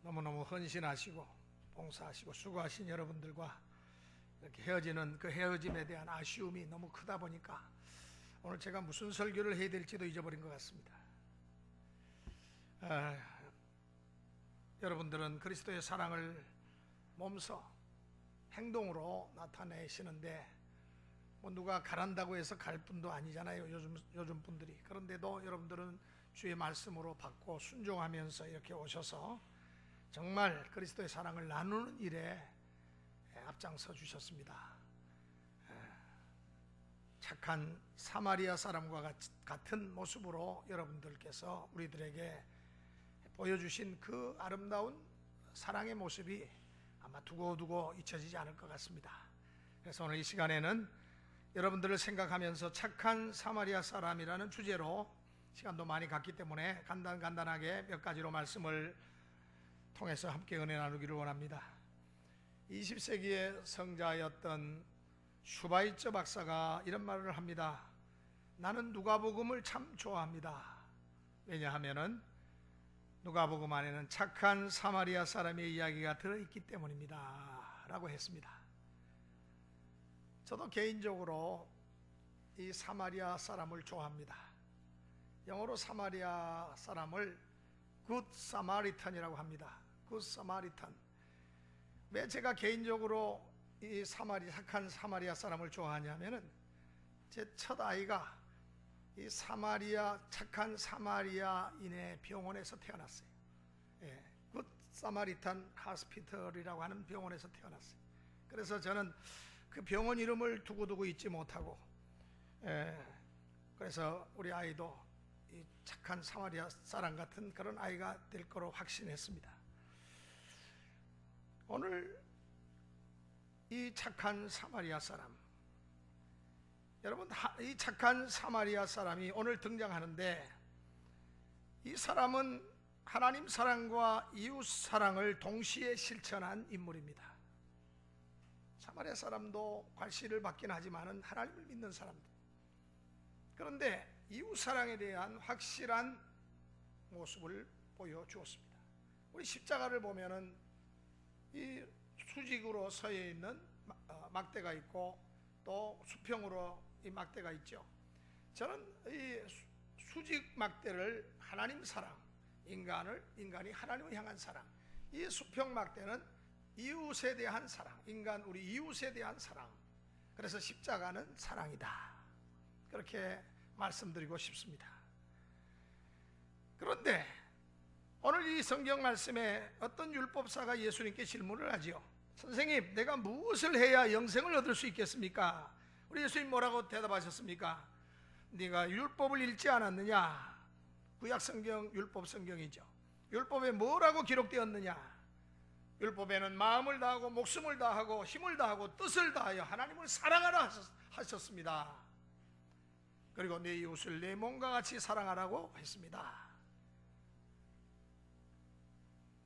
너무너무 헌신하시고 봉사하시고 수고하신 여러분들과 이렇게 헤어지는 그 헤어짐에 대한 아쉬움이 너무 크다 보니까 오늘 제가 무슨 설교를 해야 될지도 잊어버린 것 같습니다. 여러분들은 그리스도의 사랑을 몸소 행동으로 나타내시는데 뭐 누가 가란다고 해서 갈 뿐도 아니잖아요. 요즘 분들이. 그런데도 여러분들은 주의 말씀으로 받고 순종하면서 이렇게 오셔서 정말 그리스도의 사랑을 나누는 일에 앞장서 주셨습니다. 착한 사마리아 사람과 같은 모습으로 여러분들께서 우리들에게 보여주신 그 아름다운 사랑의 모습이 아마 두고두고 잊혀지지 않을 것 같습니다. 그래서 오늘 이 시간에는 여러분들을 생각하면서 착한 사마리아 사람이라는 주제로 시간도 많이 갔기 때문에 간단하게 몇 가지로 말씀을 통해서 함께 은혜 나누기를 원합니다. 20세기의 성자였던 슈바이처 박사가 이런 말을 합니다. 나는 누가복음을 참 좋아합니다. 왜냐하면은 누가복음 안에는 착한 사마리아 사람의 이야기가 들어있기 때문입니다 라고 했습니다. 저도 개인적으로 이 사마리아 사람을 좋아합니다. 영어로 사마리아 사람을 Good Samaritan이라고 합니다. Good Samaritan. 왜 제가 개인적으로 이 착한 사마리아 사람을 좋아하냐면은 제 첫 아이가 이 착한 사마리아인의 병원에서 태어났어요. Good Samaritan Hospital이라고 하는 병원에서 태어났어요. 그래서 저는 그 병원 이름을 두고두고 잊지 못하고, 그래서 우리 아이도 이 착한 사마리아 사람 같은 그런 아이가 될 거로 확신했습니다. 오늘 이 착한 사마리아 사람, 여러분, 이 착한 사마리아 사람이 오늘 등장하는데 이 사람은 하나님 사랑과 이웃 사랑을 동시에 실천한 인물입니다. 사마리아 사람도 괄시를 받긴 하지만은 하나님을 믿는 사람들. 그런데 이웃 사랑에 대한 확실한 모습을 보여주었습니다. 우리 십자가를 보면은 이 수직으로 서 있는 막대가 있고 또 수평으로 이 막대가 있죠. 저는 이 수직 막대를 하나님 사랑, 인간이 하나님을 향한 사랑, 이 수평 막대는 이웃에 대한 사랑, 우리 이웃에 대한 사랑. 그래서 십자가는 사랑이다. 그렇게 말씀드리고 싶습니다. 그런데 오늘 이 성경 말씀에 어떤 율법사가 예수님께 질문을 하지요. 선생님, 내가 무엇을 해야 영생을 얻을 수 있겠습니까? 우리 예수님 뭐라고 대답하셨습니까? 네가 율법을 읽지 않았느냐? 구약 성경, 율법 성경이죠. 율법에 뭐라고 기록되었느냐? 율법에는 마음을 다하고 목숨을 다하고 힘을 다하고 뜻을 다하여 하나님을 사랑하라 하셨습니다. 그리고 내 이웃을 내 몸과 같이 사랑하라고 했습니다.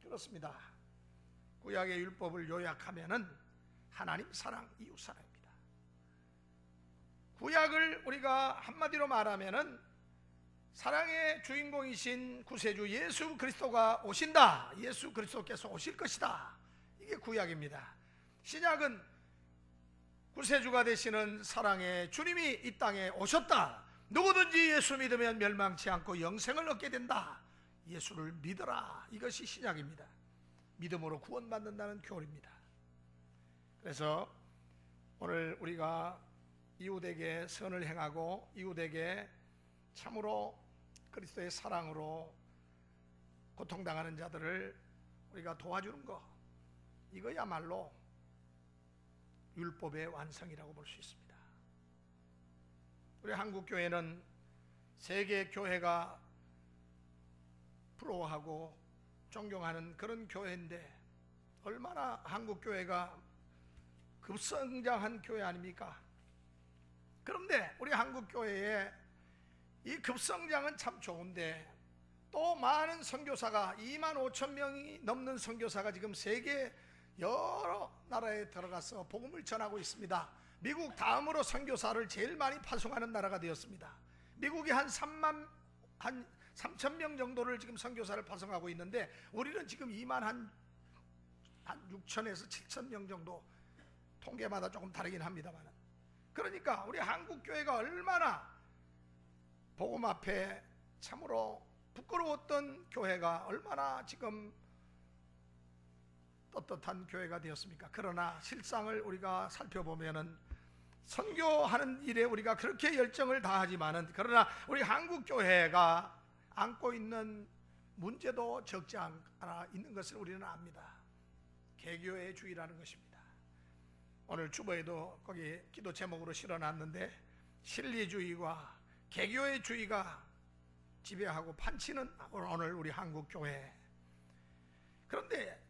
그렇습니다. 구약의 율법을 요약하면은 하나님 사랑, 이웃 사랑입니다. 구약을 우리가 한마디로 말하면은 사랑의 주인공이신 구세주 예수 그리스도가 오신다. 예수 그리스도께서 오실 것이다. 이게 구약입니다. 신약은 구세주가 되시는 사랑의 주님이 이 땅에 오셨다. 누구든지 예수 믿으면 멸망치 않고 영생을 얻게 된다. 예수를 믿어라. 이것이 신약입니다. 믿음으로 구원받는다는 교리입니다. 그래서 오늘 우리가 이웃에게 선을 행하고 이웃에게 참으로 그리스도의 사랑으로 고통당하는 자들을 우리가 도와주는 것, 이거야말로 율법의 완성이라고 볼 수 있습니다. 우리 한국교회는 세계 교회가 부러워하고 존경하는 그런 교회인데 얼마나 한국교회가 급성장한 교회 아닙니까? 그런데 우리 한국교회의 이 급성장은 참 좋은데 또 많은 선교사가 25,000명이 넘는 선교사가 지금 세계 여러 나라에 들어가서 복음을 전하고 있습니다. 미국 다음으로 선교사를 제일 많이 파송하는 나라가 되었습니다. 미국이 한 3,000명 정도를 지금 선교사를 파송하고 있는데 우리는 지금 2만 한 6천에서 7,000명 정도, 통계마다 조금 다르긴 합니다만, 그러니까 우리 한국 교회가 얼마나 복음 앞에 참으로 부끄러웠던 교회가 얼마나 지금 떳떳한 교회가 되었습니까? 그러나 실상을 우리가 살펴보면은 선교하는 일에 우리가 그렇게 열정을 다하지만은, 그러나 우리 한국 교회가 안고 있는 문제도 적지 않아 있는 것을 우리는 압니다. 개교의 주의라는 것입니다. 오늘 주보에도 거기 기도 제목으로 실어놨는데, 실리주의와 개교의 주의가 지배하고 판치는 오늘 우리 한국 교회. 그런데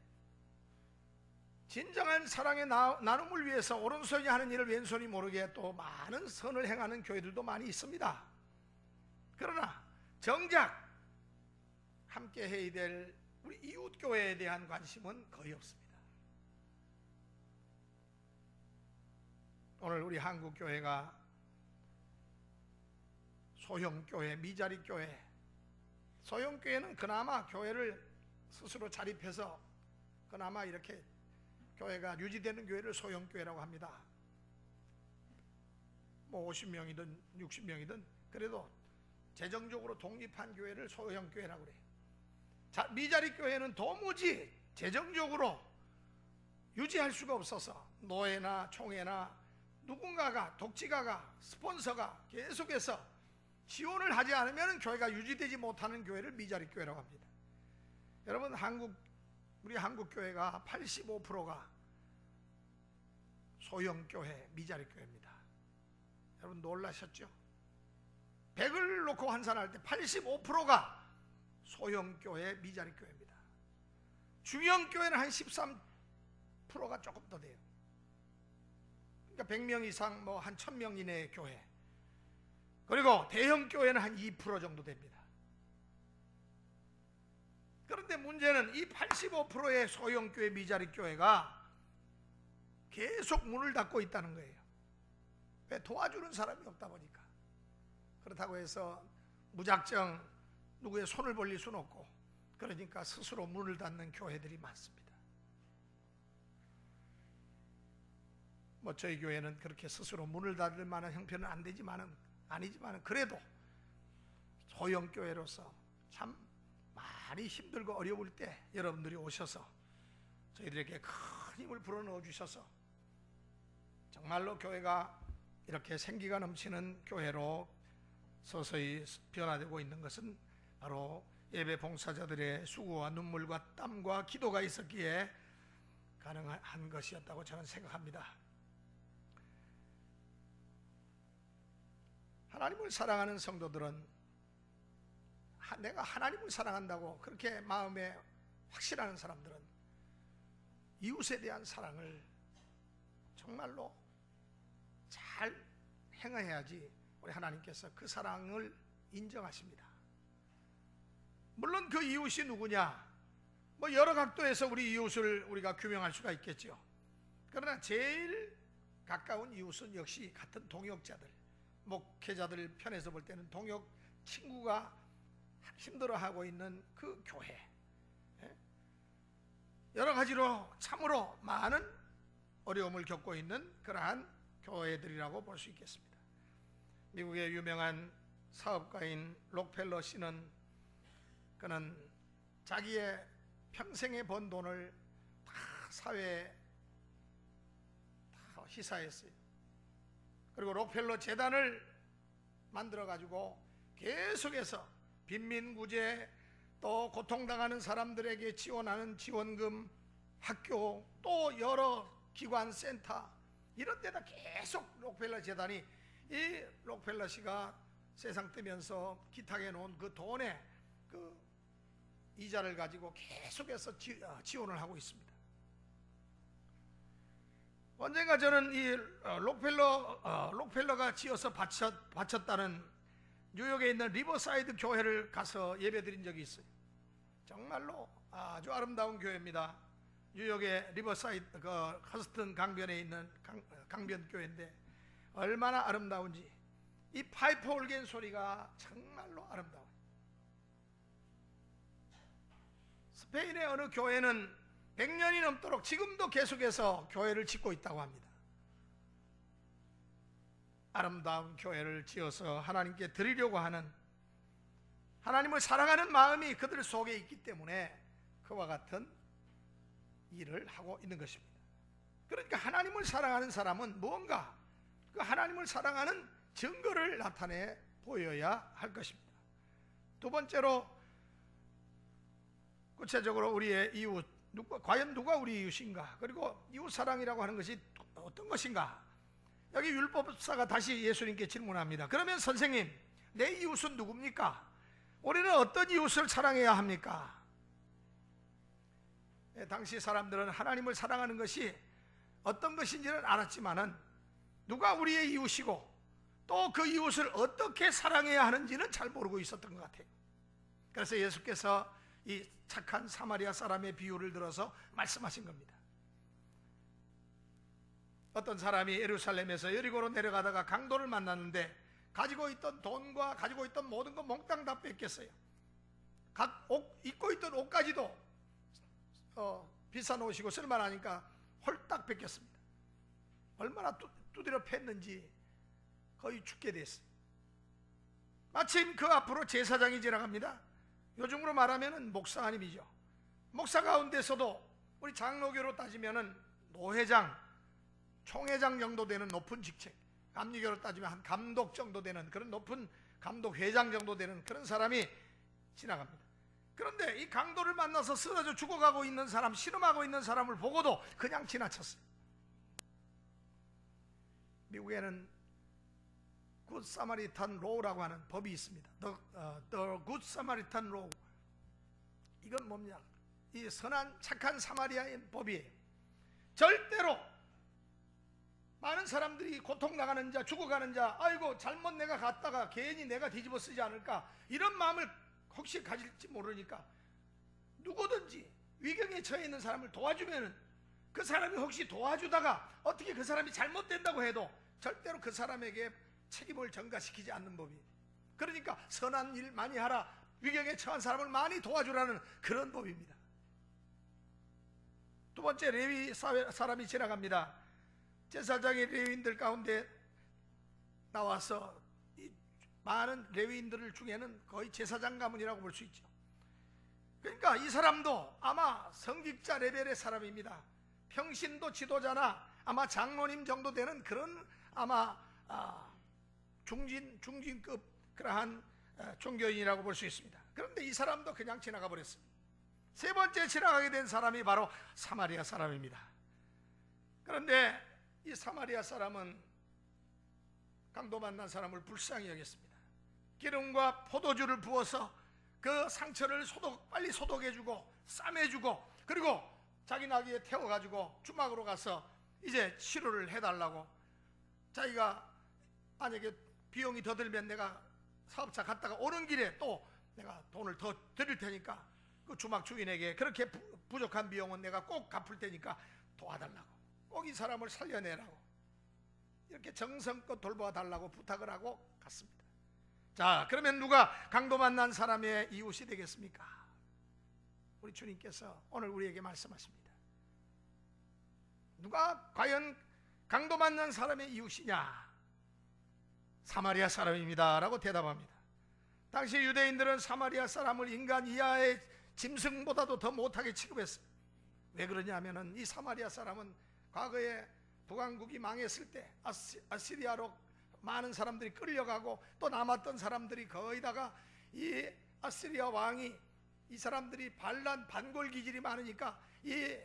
진정한 사랑의 나눔을 위해서 오른손이 하는 일을 왼손이 모르게 또 많은 선을 행하는 교회들도 많이 있습니다. 그러나 정작 함께 해야 될 우리 이웃 교회에 대한 관심은 거의 없습니다. 오늘 우리 한국 교회가 소형교회, 미자립교회, 소형교회는 그나마 교회를 스스로 자립해서 그나마 이렇게 교회가 유지되는 교회를 소형교회라고 합니다. 뭐 50명이든 60명이든 그래도 재정적으로 독립한 교회를 소형교회라고 그래요. 미자립교회는 도무지 재정적으로 유지할 수가 없어서 노예나 총회나 누군가가, 독지가가, 스폰서가 계속해서 지원을 하지 않으면 교회가 유지되지 못하는 교회를 미자립교회라고 합니다. 여러분, 우리 한국 교회가 85%가 소형교회, 미자립교회입니다. 여러분 놀라셨죠? 100을 놓고 환산할 때 85%가 소형교회, 미자립교회입니다. 중형교회는 한 13%가 조금 더 돼요. 그러니까 100명 이상, 뭐 한 1000명 이내의 교회. 그리고 대형교회는 한 2% 정도 됩니다. 그런데 문제는 이 85%의 소형교회, 미자립교회가 계속 문을 닫고 있다는 거예요. 왜? 도와주는 사람이 없다 보니까. 그렇다고 해서 무작정 누구의 손을 벌릴 수는 없고, 그러니까 스스로 문을 닫는 교회들이 많습니다. 뭐 저희 교회는 그렇게 스스로 문을 닫을 만한 형편은 아니지만은 그래도 소형교회로서 참 많이 힘들고 어려울 때 여러분들이 오셔서 저희들에게 큰 힘을 불어넣어 주셔서 정말로 교회가 이렇게 생기가 넘치는 교회로 서서히 변화되고 있는 것은 바로 예배 봉사자들의 수고와 눈물과 땀과 기도가 있었기에 가능한 것이었다고 저는 생각합니다. 하나님을 사랑하는 성도들은 내가 하나님을 사랑한다고 그렇게 마음에 확실하는 사람들은 이웃에 대한 사랑을 정말로 잘 행해야지 우리 하나님께서 그 사랑을 인정하십니다. 물론 그 이웃이 누구냐, 뭐 여러 각도에서 우리 이웃을 우리가 규명할 수가 있겠죠. 그러나 제일 가까운 이웃은 역시 같은 동역자들, 목회자들 편에서 볼 때는 동역 친구가 힘들어하고 있는 그 교회, 여러 가지로 참으로 많은 어려움을 겪고 있는 그러한 교회들이라고 볼 수 있겠습니다. 미국의 유명한 사업가인 록펠러 씨는 그는 자기의 평생에 번 돈을 다 사회에 다 희사했어요. 그리고 록펠러 재단을 만들어 가지고 계속해서 빈민구제, 또 고통당하는 사람들에게 지원하는 지원금, 학교, 또 여러 기관, 센터 이런 데다 계속 록펠러 재단이, 이 록펠러 씨가 세상 뜨면서 기탁해 놓은 그 돈의 그 이자를 가지고 계속해서 지원을 하고 있습니다. 언젠가 저는 이 록펠러가 지어서 바쳤다는 뉴욕에 있는 리버사이드 교회를 가서 예배드린 적이 있어요. 정말로 아주 아름다운 교회입니다. 뉴욕의 리버사이드 허스튼 강변에 있는 강변 교회인데 얼마나 아름다운지, 이 파이프 올겐 소리가 정말로 아름다워요. 스페인의 어느 교회는 100년이 넘도록 지금도 계속해서 교회를 짓고 있다고 합니다. 아름다운 교회를 지어서 하나님께 드리려고 하는, 하나님을 사랑하는 마음이 그들 속에 있기 때문에 그와 같은 일을 하고 있는 것입니다. 그러니까 하나님을 사랑하는 사람은 무언가 그 하나님을 사랑하는 증거를 나타내 보여야 할 것입니다. 두 번째로, 구체적으로 우리의 이웃, 과연 누가 우리 이웃인가, 그리고 이웃 사랑이라고 하는 것이 어떤 것인가. 여기 율법사가 다시 예수님께 질문합니다. 그러면 선생님, 내 이웃은 누굽니까? 우리는 어떤 이웃을 사랑해야 합니까? 당시 사람들은 하나님을 사랑하는 것이 어떤 것인지는 알았지만은 누가 우리의 이웃이고 또 그 이웃을 어떻게 사랑해야 하는지는 잘 모르고 있었던 것 같아요. 그래서 예수께서 이 착한 사마리아 사람의 비유를 들어서 말씀하신 겁니다. 어떤 사람이 예루살렘에서 여리고로 내려가다가 강도를 만났는데 가지고 있던 돈과 가지고 있던 모든 거 몽땅 다 뺏겼어요. 입고 있던 옷까지도 비싼 옷이고 쓸만하니까 홀딱 뺏겼습니다. 얼마나 두드려 팼는지 거의 죽게 됐어요. 마침 그 앞으로 제사장이 지나갑니다. 요즘으로 말하면 목사 아님이죠. 목사 가운데서도 우리 장로교로 따지면은 노회장, 총회장 정도 되는 높은 직책, 감리교로 따지면 한 감독 정도 되는 그런 높은 감독 회장 정도 되는 그런 사람이 지나갑니다. 그런데 이 강도를 만나서 쓰러져 죽어가고 있는 사람, 신음하고 있는 사람을 보고도 그냥 지나쳤어요. 미국에는 굿 사마리탄 로우라고 하는 법이 있습니다. The Good Samaritan Law. 이건 뭡니까? 이 선한 착한 사마리아인 법이에요. 절대로 많은 사람들이 고통당하는 자, 죽어가는 자, 아이고 잘못 내가 갔다가 괜히 내가 뒤집어 쓰지 않을까, 이런 마음을 혹시 가질지 모르니까 누구든지 위경에 처해 있는 사람을 도와주면은 그 사람이 혹시 도와주다가 어떻게 그 사람이 잘못된다고 해도 절대로 그 사람에게 책임을 전가시키지 않는 법이에요. 그러니까 선한 일 많이 하라, 위경에 처한 사람을 많이 도와주라는 그런 법입니다. 두 번째, 레위 사람이 지나갑니다. 제사장의 레위인들 가운데 나와서 이 많은 레위인들 중에는 거의 제사장 가문이라고 볼 수 있죠. 그러니까 이 사람도 아마 성직자 레벨의 사람입니다. 평신도 지도자나 아마 장로님 정도 되는 그런 아마 중진급 그러한 종교인이라고 볼 수 있습니다. 그런데 이 사람도 그냥 지나가 버렸습니다. 세 번째 지나가게 된 사람이 바로 사마리아 사람입니다. 그런데 이 사마리아 사람은 강도 만난 사람을 불쌍히 여겼습니다. 기름과 포도주를 부어서 그 상처를 빨리 소독해주고 싸매주고, 그리고 자기 나귀에 태워가지고 주막으로 가서 이제 치료를 해달라고, 자기가 만약에 비용이 더 들면 내가 사업차 갔다가 오는 길에 또 내가 돈을 더 드릴 테니까 그 주막 주인에게 그렇게 부족한 비용은 내가 꼭 갚을 테니까 도와달라고, 꼭 이 사람을 살려내라고 이렇게 정성껏 돌봐달라고 부탁을 하고 갔습니다. 자, 그러면 누가 강도 만난 사람의 이웃이 되겠습니까? 우리 주님께서 오늘 우리에게 말씀하십니다. 누가 과연 강도 만난 사람의 이웃이냐? 사마리아 사람입니다 라고 대답합니다. 당시 유대인들은 사마리아 사람을 인간 이하의 짐승보다도 더 못하게 취급했어요. 왜 그러냐면은 이 사마리아 사람은 과거에 북왕국이 망했을 때 아시리아로 많은 사람들이 끌려가고 또 남았던 사람들이 거의 다가 이 아시리아 왕이 이 사람들이 반골 기질이 많으니까 이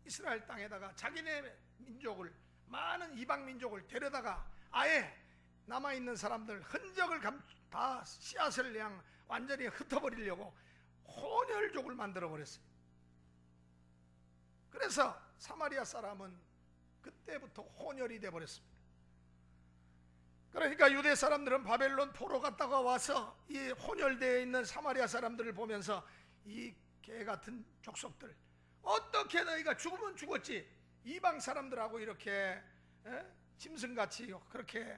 이스라엘 땅에다가 자기네 민족을, 많은 이방 민족을 데려다가 아예 남아있는 사람들 흔적을 다 씨앗을 그냥 완전히 흩어버리려고 혼혈족을 만들어 버렸어요. 그래서 사마리아 사람은 그때부터 혼혈이 돼 버렸습니다. 그러니까 유대 사람들은 바벨론 포로 갔다가 와서 이 혼혈되어 있는 사마리아 사람들을 보면서 이 개같은 족속들, 어떻게 너희가 죽으면 죽었지 이방 사람들하고 이렇게 짐승같이 그렇게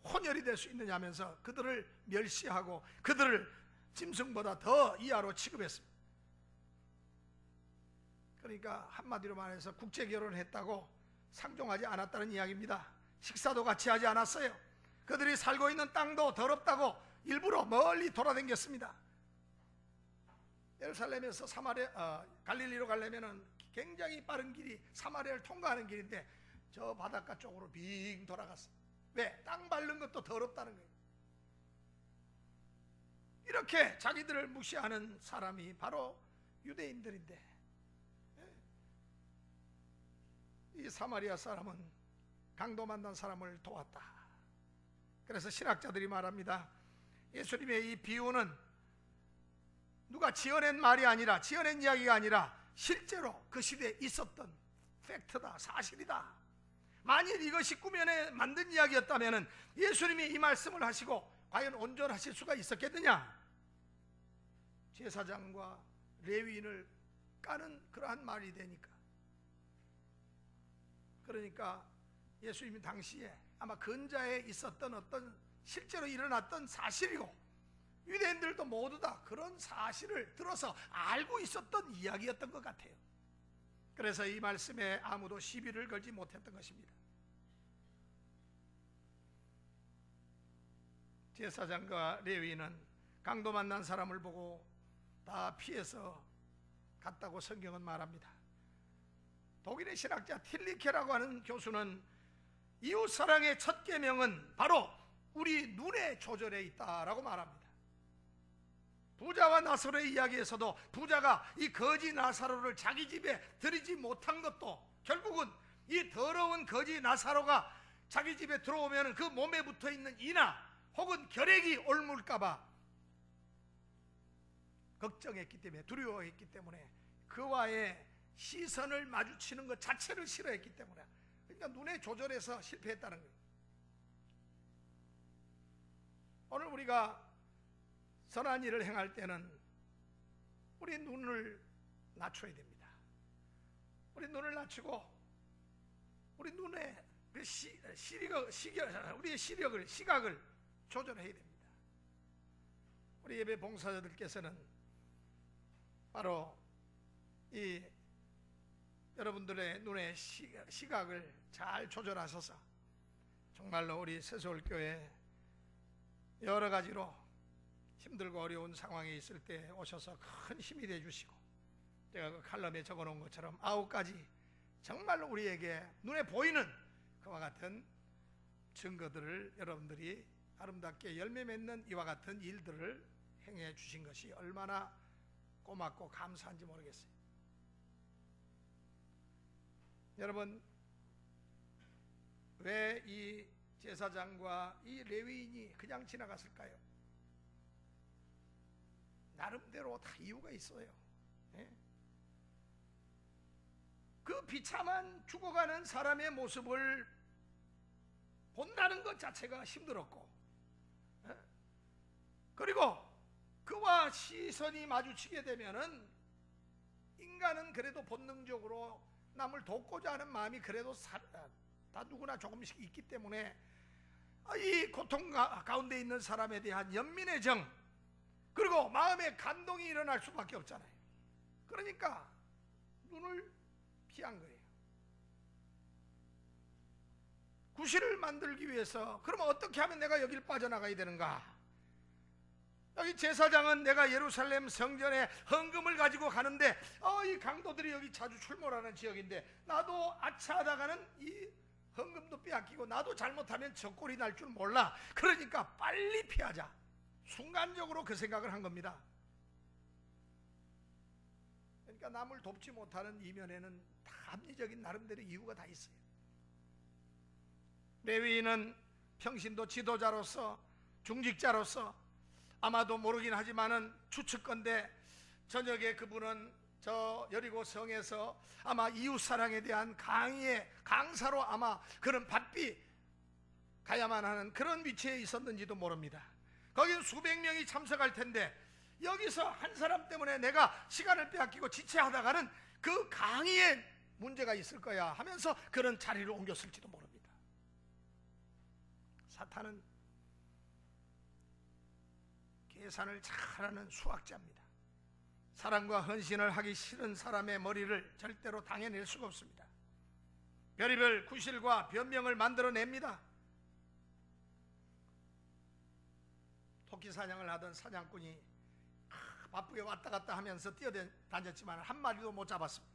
혼혈이 될 수 있느냐면서 그들을 멸시하고 그들을 짐승보다 더 이하로 취급했습니다. 그러니까 한마디로 말해서 국제 결혼했다고 상종하지 않았다는 이야기입니다. 식사도 같이 하지 않았어요. 그들이 살고 있는 땅도 더럽다고 일부러 멀리 돌아다녔습니다. 예루살렘에서 갈릴리로 가려면 굉장히 빠른 길이 사마리아를 통과하는 길인데 저 바닷가 쪽으로 빙 돌아갔어요. 왜? 땅 밟는 것도 더럽다는 거예요. 이렇게 자기들을 무시하는 사람이 바로 유대인들인데, 이 사마리아 사람은 강도 만난 사람을 도왔다. 그래서 신학자들이 말합니다. 예수님의 이 비유는 누가 지어낸 말이 아니라, 지어낸 이야기가 아니라 실제로 그 시대에 있었던 팩트다, 사실이다. 만일 이것이 꾸며내 만든 이야기였다면 예수님이 이 말씀을 하시고 과연 온전하실 수가 있었겠느냐? 제사장과 레위인을 까는 그러한 말이 되니까. 그러니까 예수님이 당시에 아마 근자에 있었던 어떤 실제로 일어났던 사실이고, 유대인들도 모두 다 그런 사실을 들어서 알고 있었던 이야기였던 것 같아요. 그래서 이 말씀에 아무도 시비를 걸지 못했던 것입니다. 제사장과 레위인은 강도 만난 사람을 보고 다 피해서 갔다고 성경은 말합니다. 독일의 신학자 틸리케라고 하는 교수는 이웃사랑의 첫 계명은 바로 우리 눈의 조절에 있다라고 말합니다. 부자와 나사로의 이야기에서도 부자가 이 거지 나사로를 자기 집에 들이지 못한 것도 결국은 이 더러운 거지 나사로가 자기 집에 들어오면 그 몸에 붙어있는 이나 혹은 결핵이 옮을까봐 걱정했기 때문에, 두려워했기 때문에 그와의 시선을 마주치는 것 자체를 싫어했기 때문에, 그러니까 눈의 조절에서 실패했다는 거예요. 오늘 우리가 선한 일을 행할 때는 우리 눈을 낮춰야 됩니다. 우리 눈을 낮추고 우리 눈의 우리의 시각을 조절해야 됩니다. 우리 예배 봉사자들께서는 바로 이 여러분들의 눈의 시각을 잘 조절하셔서 정말로 우리 새서울교회 여러 가지로 힘들고 어려운 상황에 있을 때 오셔서 큰 힘이 되어주시고, 제가 그 칼럼에 적어놓은 것처럼 9가지 정말로 우리에게 눈에 보이는 그와 같은 증거들을 여러분들이 아름답게 열매 맺는 이와 같은 일들을 행해 주신 것이 얼마나 고맙고 감사한지 모르겠어요. 여러분, 왜 이 제사장과 이 레위인이 그냥 지나갔을까요? 나름대로 다 이유가 있어요. 그 비참한 죽어가는 사람의 모습을 본다는 것 자체가 힘들었고, 그리고 그와 시선이 마주치게 되면은 인간은 그래도 본능적으로 남을 돕고자 하는 마음이 그래도 다 누구나 조금씩 있기 때문에 이 고통 가운데 있는 사람에 대한 연민의 정, 그리고 마음의 감동이 일어날 수밖에 없잖아요. 그러니까 눈을 피한 거예요. 구실을 만들기 위해서 그러면 어떻게 하면 내가 여길 빠져나가야 되는가? 여기 제사장은 내가 예루살렘 성전에 헌금을 가지고 가는데 이 강도들이 여기 자주 출몰하는 지역인데 나도 아차하다가는 이 헌금도 빼앗기고 나도 잘못하면 저 꼴이 날 줄 몰라. 그러니까 빨리 피하자. 순간적으로 그 생각을 한 겁니다. 그러니까 남을 돕지 못하는 이면에는 다 합리적인 나름대로 이유가 다 있어요. 레위인은 평신도 지도자로서, 중직자로서 아마도 모르긴 하지만은 추측건대 저녁에 그분은 저 여리고 성에서 아마 이웃사랑에 대한 강사로 아마 그런 바삐 가야만 하는 그런 위치에 있었는지도 모릅니다. 거긴 수백 명이 참석할 텐데 여기서 한 사람 때문에 내가 시간을 빼앗기고 지체하다가는 그 강의에 문제가 있을 거야 하면서 그런 자리를 옮겼을지도 모릅니다. 사탄은 계산을 잘하는 수학자입니다. 사랑과 헌신을 하기 싫은 사람의 머리를 절대로 당해낼 수가 없습니다. 별의별 구실과 변명을 만들어냅니다. 토끼 사냥을 하던 사냥꾼이 바쁘게 왔다 갔다 하면서 뛰어다녔지만 한 마리도 못 잡았습니다.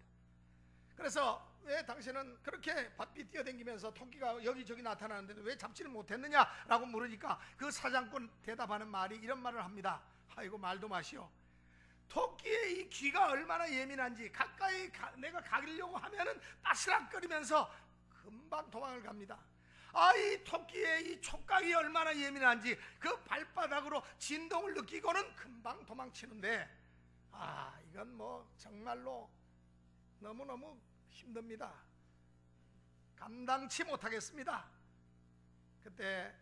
그래서 왜 당신은 그렇게 바삐 뛰어다니면서 토끼가 여기저기 나타나는데 왜 잡지를 못했느냐라고 물으니까 그 사냥꾼 대답하는 말이 이런 말을 합니다. 아이고 말도 마시오. 토끼의 이 귀가 얼마나 예민한지 가까이 내가 가려고 하면은 빠스락거리면서 금방 도망을 갑니다. 이 토끼의 이 촉각이 얼마나 예민한지 그 발바닥으로 진동을 느끼고는 금방 도망치는데 이건 뭐 정말로 너무너무 힘듭니다. 감당치 못하겠습니다. 그때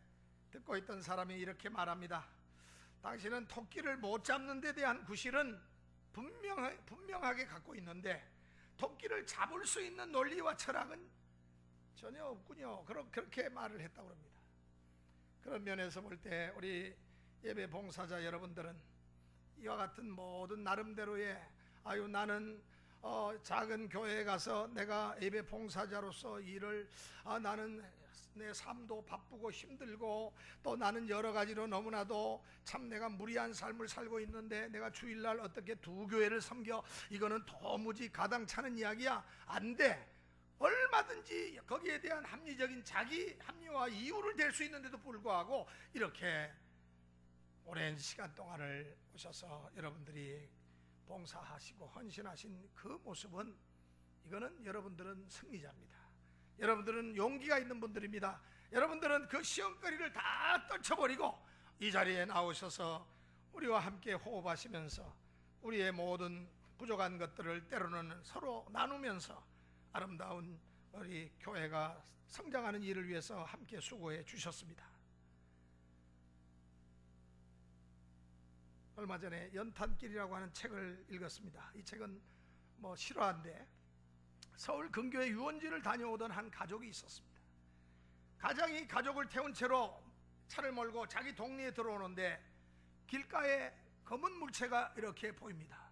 듣고 있던 사람이 이렇게 말합니다. 당신은 토끼를 못 잡는 데 대한 구실은 분명하게 갖고 있는데 토끼를 잡을 수 있는 논리와 철학은 전혀 없군요. 그렇게 말을 했다고 합니다. 그런 면에서 볼 때 우리 예배 봉사자 여러분들은 이와 같은 모든 나름대로의 나는 작은 교회에 가서 내가 예배 봉사자로서 일을 나는 내 삶도 바쁘고 힘들고 또 나는 여러 가지로 너무나도 참 내가 무리한 삶을 살고 있는데 내가 주일날 어떻게 두 교회를 섬겨 이거는 도무지 가당찮은 이야기야. 안 돼. 얼마든지 거기에 대한 합리적인 자기 합리화 이유를 댈 수 있는데도 불구하고 이렇게 오랜 시간 동안을 오셔서 여러분들이 봉사하시고 헌신하신 그 모습은 이거는 여러분들은 승리자입니다. 여러분들은 용기가 있는 분들입니다. 여러분들은 그 시험거리를 다 떨쳐버리고 이 자리에 나오셔서 우리와 함께 호흡하시면서 우리의 모든 부족한 것들을 때로는 서로 나누면서 아름다운 우리 교회가 성장하는 일을 위해서 함께 수고해 주셨습니다. 얼마 전에 연탄길이라고 하는 책을 읽었습니다. 이 책은 뭐 실화인데 서울 근교의 유원지를 다녀오던 한 가족이 있었습니다. 가장이 가족을 태운 채로 차를 몰고 자기 동네에 들어오는데 길가에 검은 물체가 이렇게 보입니다.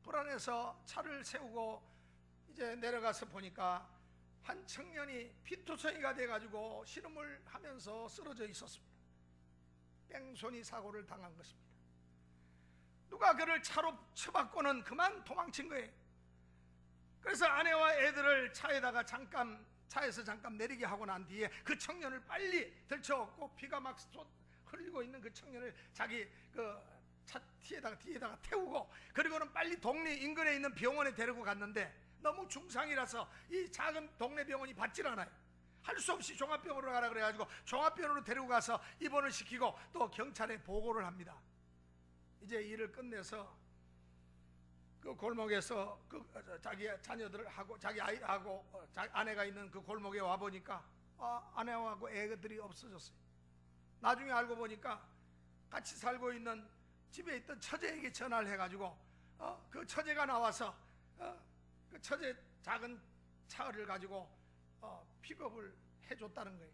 불안해서 차를 세우고 이제 내려가서 보니까 한 청년이 피투성이가 돼가지고 신음을 하면서 쓰러져 있었습니다. 뺑소니 사고를 당한 것입니다. 누가 그를 차로 쳐박고는 그만 도망친 거예요. 그래서 아내와 애들을 차에서 잠깐 내리게 하고 난 뒤에 그 청년을 빨리 들쳐업고 피가 막 흘리고 있는 그 청년을 자기 그 차 뒤에다가 태우고 그리고는 빨리 동네 인근에 있는 병원에 데리고 갔는데 너무 중상이라서 이 작은 동네 병원이 받질 않아요. 할 수 없이 종합병원으로 가라 그래가지고 종합병원으로 데리고 가서 입원을 시키고 또 경찰에 보고를 합니다. 이제 일을 끝내서 그 골목에서 자기 자녀들하고 자기 아이하고 아내가 있는 그 골목에 와 보니까 아내하고 애들이 없어졌어요. 나중에 알고 보니까 같이 살고 있는 집에 있던 처제에게 전화를 해가지고 그 처제가 나와서 그 처제 작은 차를 가지고 픽업을 해줬다는 거예요.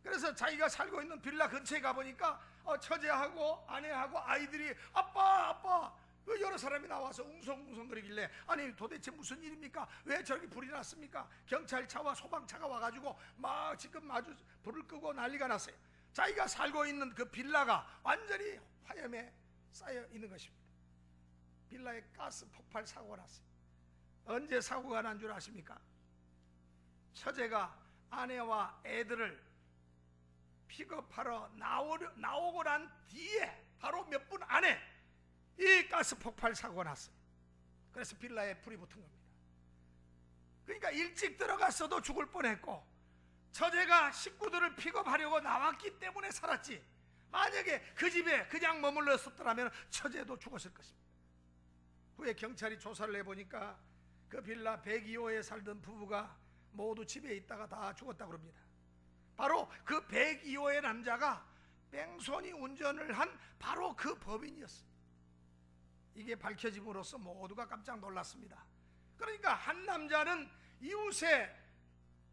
그래서 자기가 살고 있는 빌라 근처에 가보니까 처제하고 아내하고 아이들이 아빠 그 여러 사람이 나와서 웅성웅성거리길래 아니 도대체 무슨 일입니까? 왜 저렇게 불이 났습니까? 경찰차와 소방차가 와가지고 막 지금 아주 불을 끄고 난리가 났어요. 자기가 살고 있는 그 빌라가 완전히 화염에 쌓여 있는 것입니다. 빌라에 가스 폭발 사고가 났어요. 언제 사고가 난 줄 아십니까? 처제가 아내와 애들을 픽업하러 나오고 난 뒤에 바로 몇 분 안에 이 가스 폭발 사고가 났어요. 그래서 빌라에 불이 붙은 겁니다. 그러니까 일찍 들어갔어도 죽을 뻔했고 처제가 식구들을 픽업하려고 나왔기 때문에 살았지, 만약에 그 집에 그냥 머물렀었더라면 처제도 죽었을 것입니다. 후에 경찰이 조사를 해보니까 그 빌라 102호에 살던 부부가 모두 집에 있다가 다 죽었다고 합니다. 바로 그 102호의 남자가 뺑소니 운전을 한 바로 그 법인이었어요. 이게 밝혀짐으로써 모두가 깜짝 놀랐습니다. 그러니까 한 남자는 이웃에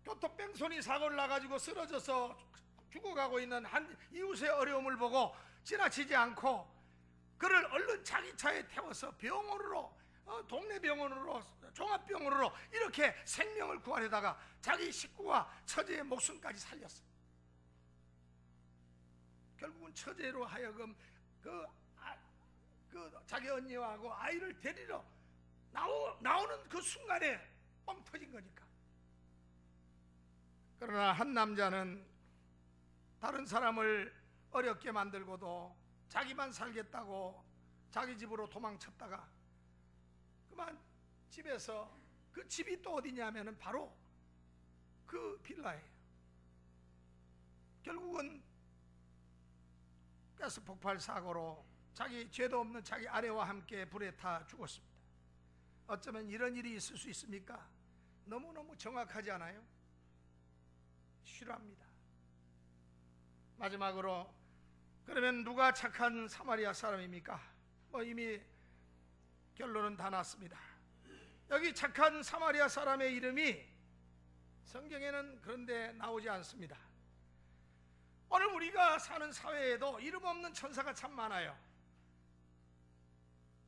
교통 뺑소니 사고를 나가지고 쓰러져서 죽어가고 있는 한 이웃의 어려움을 보고 지나치지 않고 그를 얼른 자기 차에 태워서 병원으로, 동네 병원으로, 종합병원으로 이렇게 생명을 구하려다가 자기 식구와 처제의 목숨까지 살렸어요. 결국은 처제로 하여금 그 자기 언니하고 아이를 데리러 나오는 그 순간에 뻥 터진 거니까. 그러나 한 남자는 다른 사람을 어렵게 만들고도 자기만 살겠다고 자기 집으로 도망쳤다가 그만 집에서, 그 집이 또 어디냐면은 바로 그 빌라예요. 결국은 가스 폭발 사고로 자기 죄도 없는 자기 아내와 함께 불에 타 죽었습니다. 어쩌면 이런 일이 있을 수 있습니까? 너무너무 정확하지 않아요? 실화입니다. 마지막으로, 그러면 누가 착한 사마리아 사람입니까? 이미 결론은 다 났습니다. 여기 착한 사마리아 사람의 이름이 성경에는 그런데 나오지 않습니다. 오늘 우리가 사는 사회에도 이름 없는 천사가 참 많아요.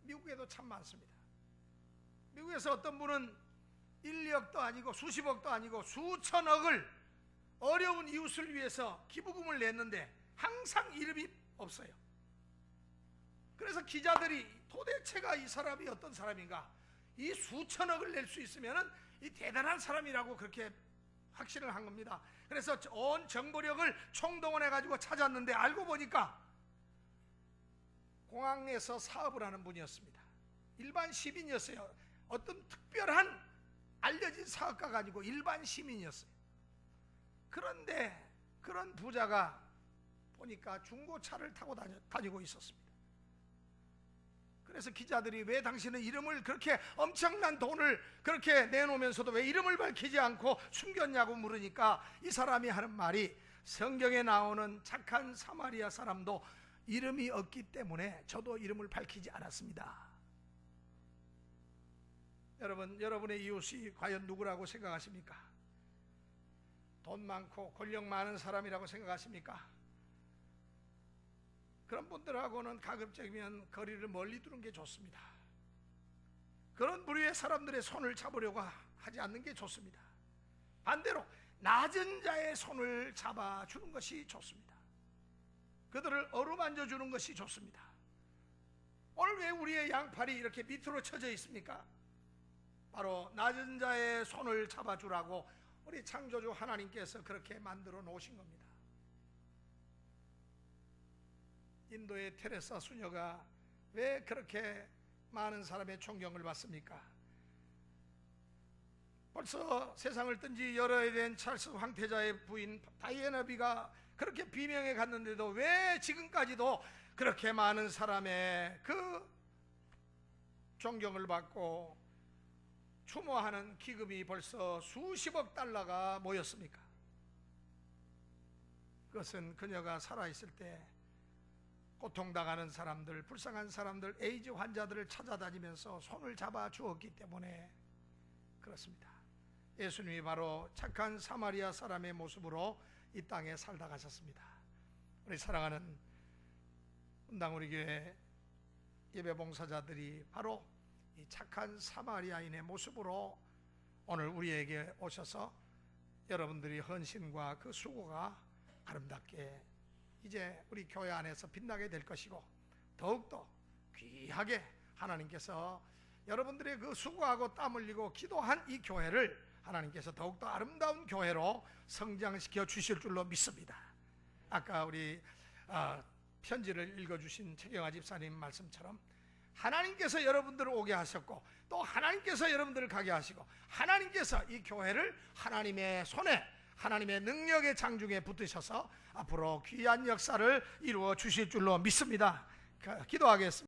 미국에도 참 많습니다. 미국에서 어떤 분은 1억도 아니고 수십억도 아니고 수천억을 어려운 이웃을 위해서 기부금을 냈는데 항상 이름이 없어요. 그래서 기자들이 도대체가 이 사람이 어떤 사람인가, 이 수천억을 낼 수 있으면 이 대단한 사람이라고 그렇게 확신을 한 겁니다. 그래서 온 정보력을 총동원해 가지고 찾았는데 알고 보니까 공항에서 사업을 하는 분이었습니다. 일반 시민이었어요. 어떤 특별한 알려진 사업가가 아니고 일반 시민이었어요. 그런데 그런 부자가 보니까 중고차를 타고 다니고 있었습니다. 그래서 기자들이 왜 당신은 이름을, 그렇게 엄청난 돈을 그렇게 내놓으면서도 왜 이름을 밝히지 않고 숨겼냐고 물으니까 이 사람이 하는 말이, 성경에 나오는 착한 사마리아 사람도 이름이 없기 때문에 저도 이름을 밝히지 않았습니다. 여러분, 여러분의 이웃이 과연 누구라고 생각하십니까? 돈 많고 권력 많은 사람이라고 생각하십니까? 그런 분들하고는 가급적이면 거리를 멀리 두는 게 좋습니다. 그런 부류의 사람들의 손을 잡으려고 하지 않는 게 좋습니다. 반대로 낮은 자의 손을 잡아주는 것이 좋습니다. 그들을 어루만져 주는 것이 좋습니다. 오늘 왜 우리의 양팔이 이렇게 밑으로 쳐져 있습니까? 바로 낮은 자의 손을 잡아주라고 우리 창조주 하나님께서 그렇게 만들어 놓으신 겁니다. 인도의 테레사 수녀가 왜 그렇게 많은 사람의 존경을 받습니까? 벌써 세상을 뜬 지 열흘이 된 찰스 황태자의 부인 다이애나비가 그렇게 비명에 갔는데도 왜 지금까지도 그렇게 많은 사람의 그 존경을 받고 추모하는 기금이 벌써 수십억 달러가 모였습니까? 그것은 그녀가 살아있을 때 고통당하는 사람들, 불쌍한 사람들, 에이즈 환자들을 찾아다니면서 손을 잡아 주었기 때문에 그렇습니다. 예수님이 바로 착한 사마리아 사람의 모습으로 이 땅에 살다 가셨습니다. 우리 사랑하는 분당 우리 교회 예배 봉사자들이 바로 이 착한 사마리아인의 모습으로 오늘 우리에게 오셔서 여러분들이 헌신과 그 수고가 아름답게 이제 우리 교회 안에서 빛나게 될 것이고, 더욱더 귀하게 하나님께서 여러분들의 그 수고하고 땀 흘리고 기도한 이 교회를 하나님께서 더욱더 아름다운 교회로 성장시켜 주실 줄로 믿습니다. 아까 우리 편지를 읽어주신 최경아 집사님 말씀처럼 하나님께서 여러분들을 오게 하셨고, 또 하나님께서 여러분들을 가게 하시고, 하나님께서 이 교회를 하나님의 손에, 하나님의 능력의 장중에 붙으셔서 앞으로 귀한 역사를 이루어 주실 줄로 믿습니다. 기도하겠습니다.